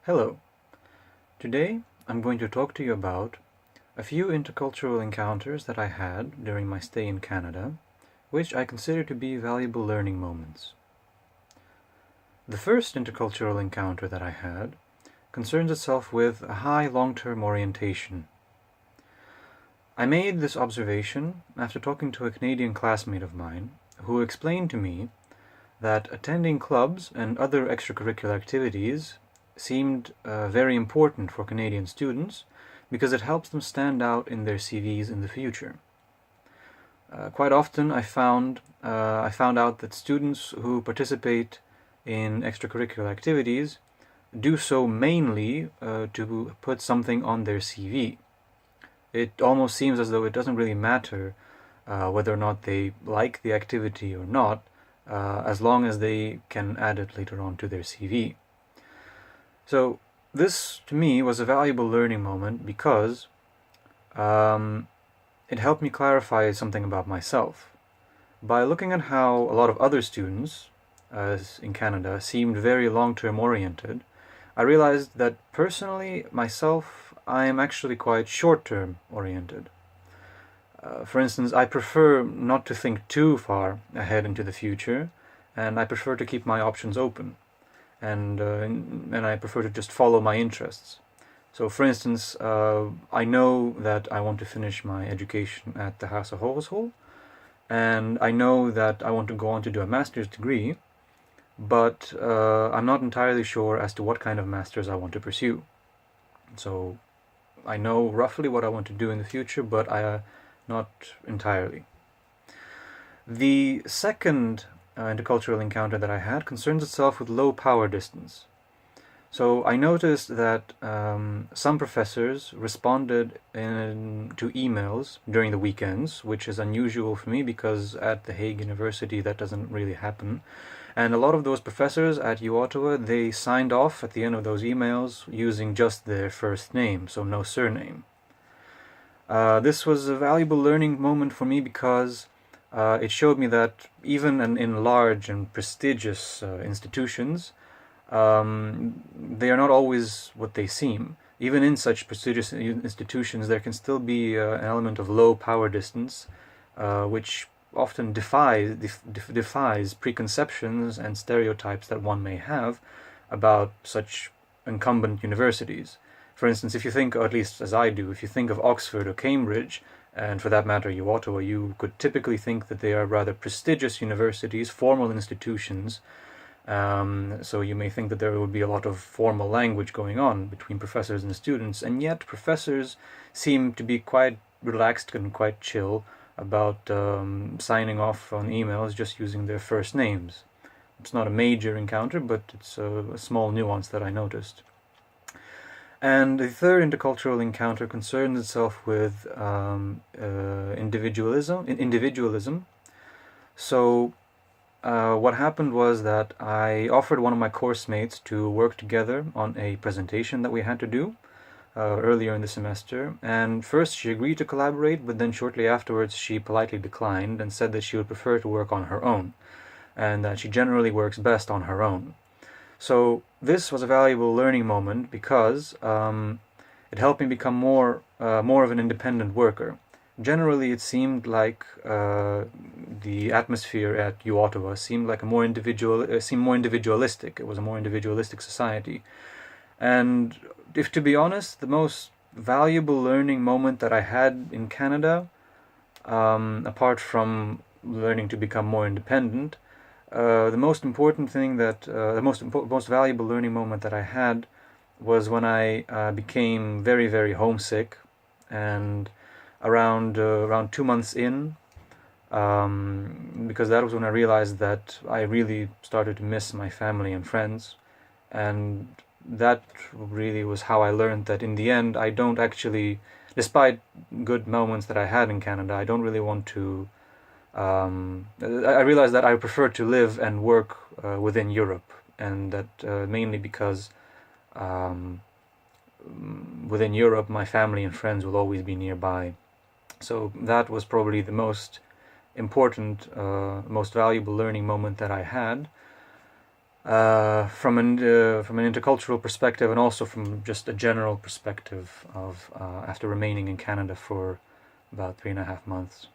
Hello. Today I'm going to talk to you about a few intercultural encounters that I had during my stay in Canada, which I consider to be valuable learning moments. The first intercultural encounter that I had concerns itself with a high long-term orientation. I made this observation after talking to a Canadian classmate of mine who explained to me that attending clubs and other extracurricular activities seemed very important for Canadian students because it helps them stand out in their CVs in the future. Quite often I found out that students who participate in extracurricular activities do so mainly to put something on their CV. It almost seems as though it doesn't really matter whether or not they like the activity or not, as long as they can add it later on to their CV. So this, to me, was a valuable learning moment because it helped me clarify something about myself. By looking at how a lot of other students in Canada seemed very long-term oriented, I realized that personally, myself, I am actually quite short-term oriented. For instance, I prefer not to think too far ahead into the future, and I prefer to keep my options open. And I prefer to just follow my interests. So, for instance, I know that I want to finish my education at the Haagse Hogeschool, and I know that I want to go on to do a master's degree, but I'm not entirely sure as to what kind of master's I want to pursue. So, I know roughly what I want to do in the future, but not entirely. The second intercultural encounter that I had concerns itself with low power distance. So I noticed that some professors responded to emails during the weekends, which is unusual for me because at the Hague University that doesn't really happen. And a lot of those professors at U Ottawa, they signed off at the end of those emails using just their first name, so no surname. This was a valuable learning moment for me because it showed me that even in large and prestigious institutions, they are not always what they seem. Even in such prestigious institutions, there can still be an element of low power distance, which often defies preconceptions and stereotypes that one may have about such incumbent universities. For instance, if you think, or at least as I do, if you think of Oxford or Cambridge, and for that matter U Ottawa, you could typically think that they are rather prestigious universities, formal institutions, so you may think that there would be a lot of formal language going on between professors and students, and yet professors seem to be quite relaxed and quite chill about signing off on emails just using their first names. It's not a major encounter, but it's a small nuance that I noticed. And the third intercultural encounter concerns itself with individualism. So what happened was that I offered one of my course mates to work together on a presentation that we had to do earlier in the semester. And first she agreed to collaborate, but then shortly afterwards she politely declined and said that she would prefer to work on her own, and that she generally works best on her own. So this was a valuable learning moment because it helped me become more of an independent worker. Generally, it seemed like the atmosphere at U Ottawa seemed more individualistic. It was a more individualistic society. And if to be honest, the most valuable learning moment that I had in Canada, apart from learning to become more independent, the most important thing the most valuable learning moment that I had was when I became very, very homesick, and around 2 months in, because that was when I realized that I really started to miss my family and friends, and that really was how I learned that in the end I don't actually, despite good moments that I had in Canada, I don't really want to I realized that I prefer to live and work within Europe, and that mainly because within Europe my family and friends will always be nearby. So that was probably the most important, most valuable learning moment that I had. from an intercultural perspective, and also from just a general perspective of after remaining in Canada for about 3.5 months.